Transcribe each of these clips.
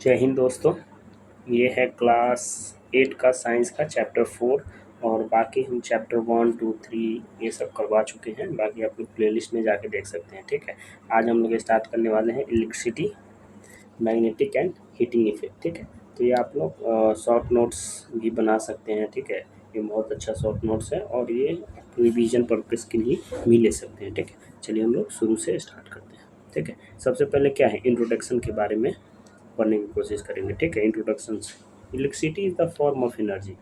जय हिंद दोस्तों। ये है क्लास 8 का साइंस का चैप्टर 4 और बाकी हम चैप्टर 1 2 3 ये सब करवा चुके हैं। बाकी आप लोग प्लेलिस्ट में जाके देख सकते हैं। ठीक है, आज हम लोग स्टार्ट करने वाले हैं electricity, magnetic and heating effect. ठीक है, तो ये आप लोग शॉर्ट नोट्स भी बना सकते हैं। ठीक है, ये बहुत अच्छा शॉर्ट नोट्स है और ये रिवीजन पर्पस के लिए भी ले सकते हैं। ठीक है, चलिए हम लोग शुरू से स्टार्ट करते हैं। ठीक है, सबसे पहले क्या है, इंट्रोडक्शन के बारे में पढ़ने की कोशिश करेंगे। ठीक है, introduction. Electricity is the form of energy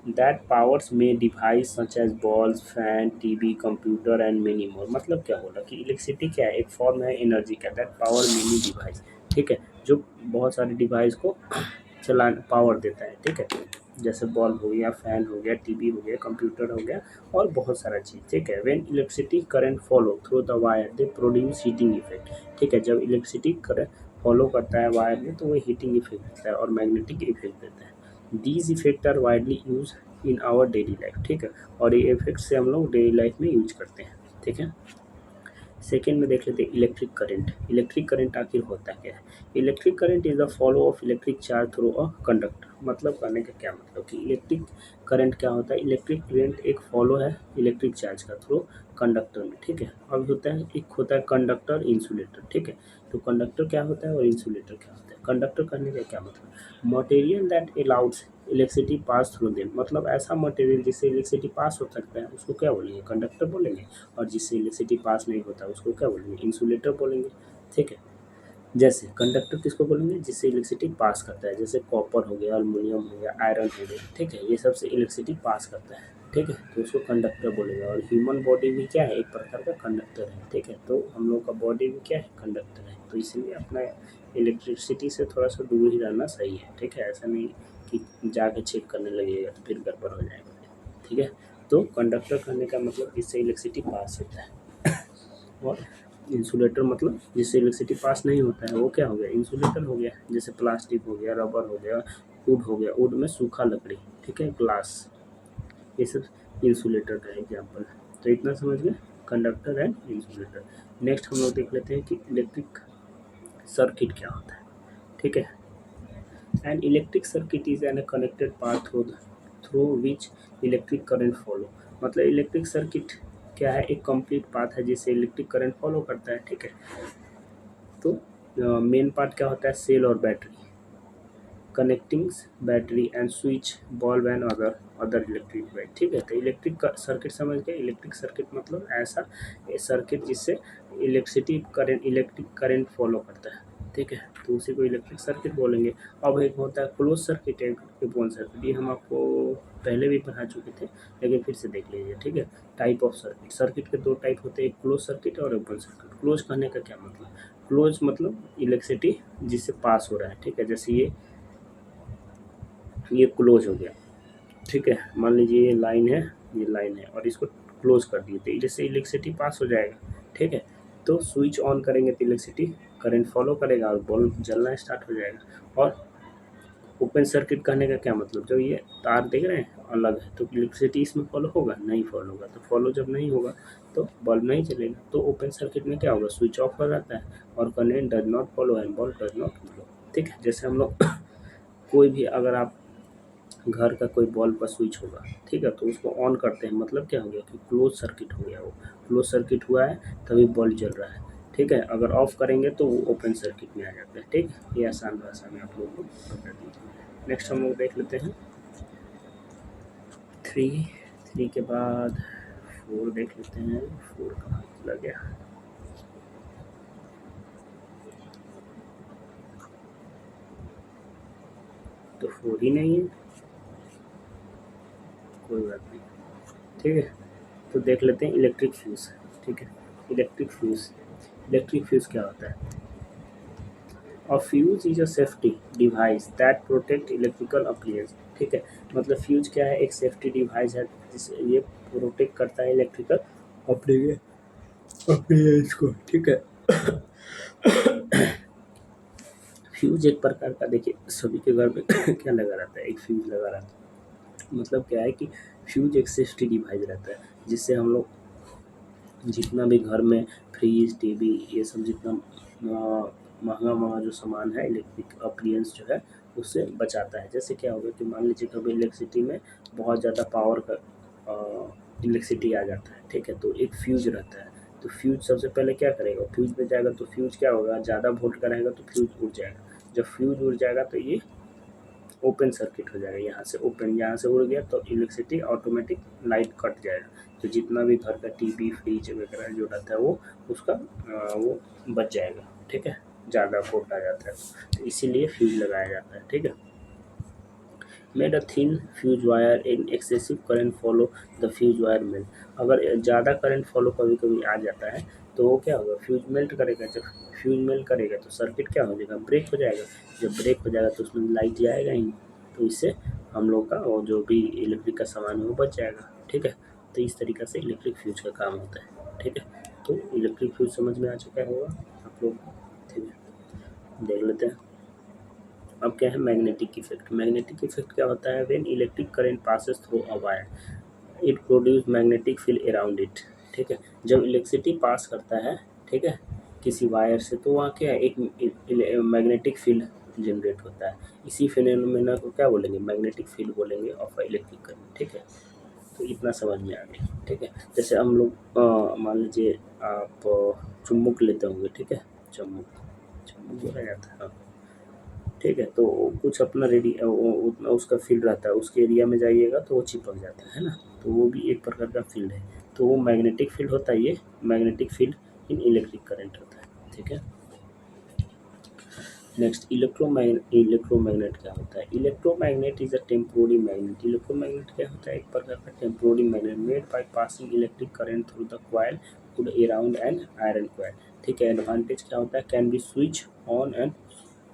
that powers में device such as bulbs, fan, TV, computer and many more. मतलब क्या बोला कि इलेक्ट्रिसिटी क्या है, एक फॉर्म है एनर्जी का दैट पावर मेनी डिवाइस। ठीक है, जो बहुत सारे डिवाइस को चला पावर देता है। ठीक है, जैसे बल्ब हो गया, फैन हो गया, टीवी हो गया, कंप्यूटर हो गया और बहुत सारा चीज़। ठीक है, when electricity current follow through the wire they produce heating effect. ठीक है, जब इलेक्ट्रिसिटी करंट फॉलो करता है वायर में तो वो हीटिंग इफेक्ट देता है और मैग्नेटिक इफेक्ट देता है। These effect are widely use in our daily life. ठीक है, और ये इफेक्ट से हम लोग डेली लाइफ में यूज करते हैं। ठीक है, सेकेंड में देख लेते हैं इलेक्ट्रिक करंट। इलेक्ट्रिक करंट आखिर होता क्या है? Electric current is the follow of electric charge through a conductor. मतलब करने का क्या मतलब कि इलेक्ट्रिक करंट क्या होता है? इलेक्ट्रिक करंट एक फॉलो है इलेक्ट्रिक चार्ज का थ्रू कंडक्टर में। ठीक है, अब होता है एक होता है कंडक्टर, इंसुलेटर। ठीक है, तो कंडक्टर क्या होता है और इंसुलेटर क्या होता है? कंडक्टर करने का क्या मतलब? Material that allows electricity pass through them. मतलब ऐसा मटेरियल जिससे इलेक्ट्रिसिटी पास हो सकता है उसको क्या बोलेंगे? कंडक्टर बोलेंगे। और जिससे इलेक्ट्रिसिटी पास नहीं होता उसको क्या बोलेंगे? इंसुलेटर बोलेंगे। ठीक है, जैसे कंडक्टर किसको बोलेंगे? जिससे इलेक्ट्रिसिटी पास करता है, जैसे कॉपर हो गया, अल्युमिनियम हो गया, आयरन हो गया। ठीक है, ये सबसे इलेक्ट्रिसिटी पास करता है। ठीक है, तो उसको कंडक्टर बोलेगा। और ह्यूमन बॉडी भी क्या है? एक प्रकार का कंडक्टर है। ठीक है, तो हम लोग का बॉडी भी क्या है? कंडक्टर है। तो इसलिए अपना इलेक्ट्रिसिटी से थोड़ा सा दूर ही रहना सही है। ठीक है, ऐसा नहीं कि जाके चेक करने लगेगा तो फिर गड़बड़ हो जाएगा। ठीक है, तो कंडक्टर करने का मतलब इससे इलेक्ट्रिसिटी पास होता है। और इंसुलेटर मतलब जिससे इलेक्ट्रिसिटी पास नहीं होता है वो क्या हो गया? इंसुलेटर हो गया। जैसे प्लास्टिक हो गया, रबर हो गया, वुड हो गया, वुड में सूखा लकड़ी। ठीक है, ग्लास, ये सब इंसुलेटर का एग्जाम्पल है। तो इतना समझ गए, कंडक्टर एंड इंसुलेटर। नेक्स्ट हम लोग देख लेते हैं कि इलेक्ट्रिक सर्किट क्या होता है। ठीक है, an electric circuit is an connected path through which electric current follow. मतलब इलेक्ट्रिक सर्किट क्या है? एक कंप्लीट पाथ है जिससे इलेक्ट्रिक करंट फॉलो करता है। ठीक है, तो मेन पार्ट क्या होता है? सेल और battery, connecting battery and switch, bulb and other electric device. ठीक है, तो इलेक्ट्रिक सर्किट समझ गए। इलेक्ट्रिक सर्किट मतलब ऐसा सर्किट जिससे इलेक्ट्रिक करंट फॉलो करता है। ठीक है, तो उसी को इलेक्ट्रिक सर्किट बोलेंगे। अब एक होता है क्लोज सर्किट, एक ओपन सर्किट। ये हम आपको पहले भी पढ़ा चुके थे लेकिन फिर से देख लीजिए। ठीक है, टाइप ऑफ सर्किट। सर्किट के दो टाइप होते हैं, एक क्लोज सर्किट और ओपन सर्किट। क्लोज करने का क्या मतलब? क्लोज मतलब इलेक्ट्रिसिटी जिससे पास हो रहा है। ठीक है, जैसे ये क्लोज हो गया। ठीक है, मान लीजिए ये लाइन है, ये लाइन है और इसको क्लोज कर दिए तो इससे इलेक्ट्रिसिटी पास हो जाएगा। ठीक है, तो स्विच ऑन करेंगे तो इलेक्ट्रिसिटी करंट फॉलो करेगा और बल्ब जलना स्टार्ट हो जाएगा। और ओपन सर्किट करने का क्या मतलब? जब ये तार देख रहे हैं अलग है तो इलेक्ट्रिसिटी इसमें फॉलो होगा? नहीं फॉलो होगा। तो फॉलो जब नहीं होगा तो बल्ब नहीं चलेगा। तो ओपन सर्किट में क्या होगा? स्विच ऑफ हो जाता है और current does not follow and bulb does not follow. ठीक है, जैसे हम लोग कोई भी अगर आप घर का कोई बल्ब का स्विच होगा, ठीक है, तो उसको ऑन करते हैं मतलब क्या हो गया कि क्लोज सर्किट हो गया। वो क्लोज सर्किट हुआ है तभी बल्ब जल रहा है। ठीक है, अगर ऑफ करेंगे तो वो ओपन सर्किट में आ जाता है। ठीक, ये आसान भाषा में आप लोगों को बता दीजिए। नेक्स्ट हम लोग देख लेते हैं थ्री। थ्री के बाद फोर देख लेते हैं। फोर कहाँ चला गया? तो फोर ही नहीं है, कोई बात नहीं। ठीक है, तो देख लेते हैं इलेक्ट्रिक फ्यूज। ठीक है, इलेक्ट्रिक फ्यूज। इलेक्ट्रिक फ्यूज क्या होता है? और fuse is a safety device that protect electrical appliance. ठीक है, मतलब फ्यूज क्या है? एक सेफ्टी डिवाइस है जिससे ये प्रोटेक्ट करता है इलेक्ट्रिकल अप्लायंस को। ठीक है, फ्यूज एक प्रकार का, देखिए सभी के घर में क्या लगा रहता है? एक फ्यूज लगा रहता है। मतलब क्या है कि फ्यूज एक सेफ्टी डिवाइस रहता है जिससे हम लोग जितना भी घर में फ्रिज, टीवी, ये सब जितना महंगा जो सामान है इलेक्ट्रिक अप्लायंस जो है उससे बचाता है। जैसे क्या होगा कि मान लीजिए कभी इलेक्ट्रिसिटी में बहुत ज़्यादा पावर का इलेक्ट्रिसिटी आ जाता है, ठीक है, तो एक फ्यूज रहता है, तो फ्यूज सबसे पहले क्या करेगा, फ्यूज में जाएगा तो फ्यूज क्या होगा, ज़्यादा वोल्ट का रहेगा तो फ्यूज उड़ जाएगा। जब फ्यूज उड़ जाएगा तो ये ओपन सर्किट हो जाएगा, यहाँ से ओपन, यहाँ से उड़ गया तो इलेक्ट्रिसिटी ऑटोमेटिक लाइट कट जाएगा, तो जितना भी घर का टीवी फ्रिज वगैरह जो रहता है वो उसका वो बच जाएगा, ठीक है, ज़्यादा वोल्ट आ जाता है, तो इसीलिए फ्यूज लगाया जाता है, ठीक है। Made a thin fuse wire in excessive current follow the fuse wire melt, अगर ज़्यादा करंट फॉलो कभी कभी आ जाता है तो वो क्या होगा, फ्यूज मेल्ट करेगा, जब फ्यूज मेल्ट करेगा तो सर्किट क्या हो जाएगा, ब्रेक हो जाएगा, जब ब्रेक हो जाएगा तो उसमें लाइट जाएगा ही, तो इससे हम लोग का वो जो भी इलेक्ट्रिक का सामान है वो बच जाएगा, ठीक है। तो इस तरीक़े से इलेक्ट्रिक फ्यूज का काम होता है, ठीक है। तो इलेक्ट्रिक फ्यूज समझ में आ चुका होगा आप लोग, ठीक है। देख लेते हैं अब क्या है मैग्नेटिक इफेक्ट। मैग्नेटिक इफेक्ट क्या होता है, when electric current passes through a wire it produce magnetic field around it, ठीक है। जब इलेक्ट्रिसिटी पास करता है, ठीक है, किसी वायर से, तो वहाँ क्या है एक मैग्नेटिक फील्ड जनरेट होता है, इसी फिनोमेना को क्या बोलेंगे, मैग्नेटिक फील्ड बोलेंगे ऑफ इलेक्ट्रिक करंट, ठीक है। तो इतना समझ में आ गया, ठीक है। जैसे हम लोग मान लीजिए आप चुम्बक लेते होंगे, ठीक है, चुम्बक चुम्बक बोला जाता है, हाँ, ठीक है, तो कुछ अपना उतना उसका फील्ड रहता है, उसके एरिया में जाइएगा तो वो चिपक जाता है ना, तो वो भी एक प्रकार का फील्ड है, तो वो मैग्नेटिक फील्ड होता है, ये मैग्नेटिक फील्ड इन इलेक्ट्रिक करंट होता है, ठीक है। नेक्स्ट इलेक्ट्रोमैग्नेट क्या होता है, electromagnet is a temporary magnet. Electromagnet क्या होता है, एक प्रकार का temporary magnet made by passing electric current through the coil would around an iron coil, ठीक है। एडवांटेज क्या होता है, can be switch on end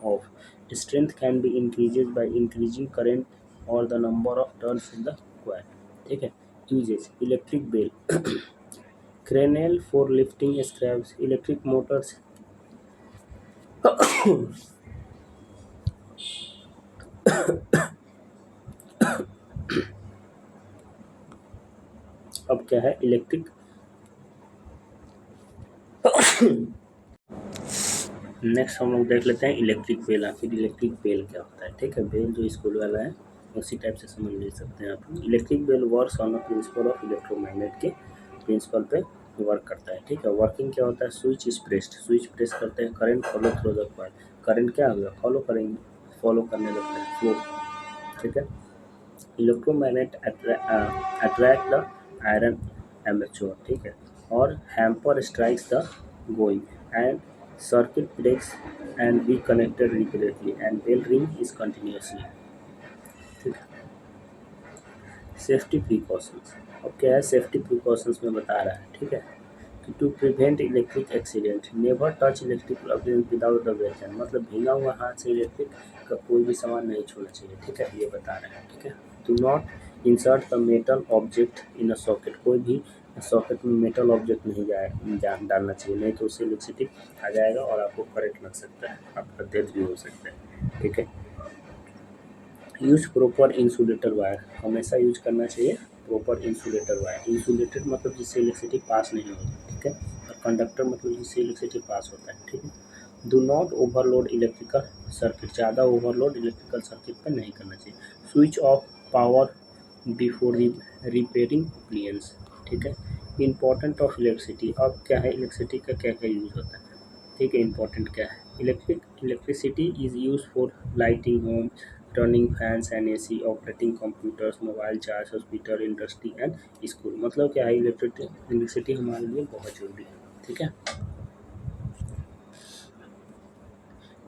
of, strength can be increased by increasing current or the number of turns in the coil, ठीक है। uses electric bell cranel for lifting scraps, electric motors अब क्या है electric next हम लोग देख लेते हैं इलेक्ट्रिक बेल। आखिर इलेक्ट्रिक बेल क्या होता है, ठीक है, बेल जो स्कूल वाला है उसी टाइप से समझ ले सकते हैं आप। Electric bell works on the principle of electromagnet के प्रिंसिपल पे वर्क करता है, ठीक है। वर्किंग क्या होता है, switch is pressed, switch press करते हैं, current follow through the coil, current क्या होगा, फॉलो करेंगे, फॉलो करने लगता है, फ्लो, ठीक है। Electromagnet attract the iron amateur, ठीक है, और hamper strikes the going and circuit breaks and be connected repeatedly and bell ring is continuously, ठीक है। सेफ्टी प्रिकॉशंस, अब क्या है सेफ्टी प्रिकॉशंस में बता रहा है, ठीक है, कि to prevent electric accident never touch electric appliance without the weapon, मतलब भीगा हुआ हाथ से इलेक्ट्रिक का कोई भी सामान नहीं छूना चाहिए, ठीक है, ये बता रहे हैं, ठीक है। Do not insert the metal object in a socket, कोई भी सॉकेट में मेटल ऑब्जेक्ट नहीं डालना चाहिए, नहीं तो उससे इलेक्ट्रिसिटी आ जाएगा और आपको करंट लग सकता है, आपका डेथ भी हो सकता है, ठीक है। यूज प्रॉपर इंसुलेटर वायर, हमेशा यूज करना चाहिए प्रॉपर इंसुलेटर वायर। इंसुलेटेड मतलब जिससे इलेक्ट्रिसिटी पास नहीं होगी, ठीक है, और कंडक्टर मतलब जिससे इलेक्ट्रिसिटी पास होता है, ठीक है। Do not overload electrical circuit, ज़्यादा ओवरलोड इलेक्ट्रिकल सर्किट पर नहीं करना चाहिए। Switch off power before repairing appliance, ठीक है। इंपॉर्टेंट ऑफ इलेक्ट्रिसिटी, अब क्या है इलेक्ट्रिसिटी का क्या क्या यूज़ होता है, ठीक है, इंपॉर्टेंट क्या है, electricity is use for lighting home, running fans and AC, operating computers, mobile charge, hospital, industry and school, मतलब क्या है इलेक्ट्रिसिटी हमारे लिए बहुत जरूरी है, ठीक है।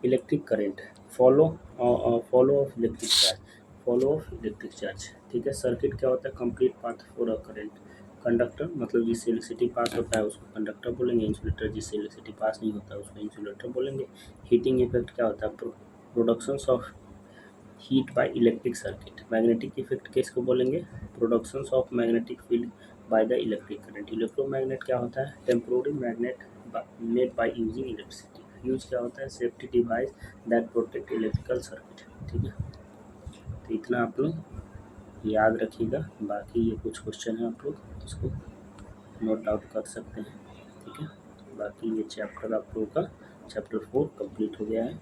Electric current, follow of electric charge, follow of electric charge, ठीक है। सर्किट क्या होता है, complete path for a current. Conductor मतलब जिससे इलेक्ट्रिसिटी पास होता है उसको कंडक्टर बोलेंगे। इंसुलेटर जिससे इलेक्ट्रिसिटी पास नहीं होता है उसको इंसुलेटर बोलेंगे। हीटिंग इफेक्ट क्या होता है, productions of heat by electric circuit. Magnetic effect किसको बोलेंगे, productions of magnetic field by the electric current. Electromagnet क्या होता है, temporary magnet made by using electricity. Use क्या होता है, safety device that protect electrical circuit, ठीक है। तो इतना आप लोग याद रखिएगा, बाकी ये कुछ क्वेश्चन है आप लोग इसको नोट आउट कर सकते हैं, ठीक है। बाकी ये चैप्टर आप लोगों का चैप्टर 4 कंप्लीट हो गया है।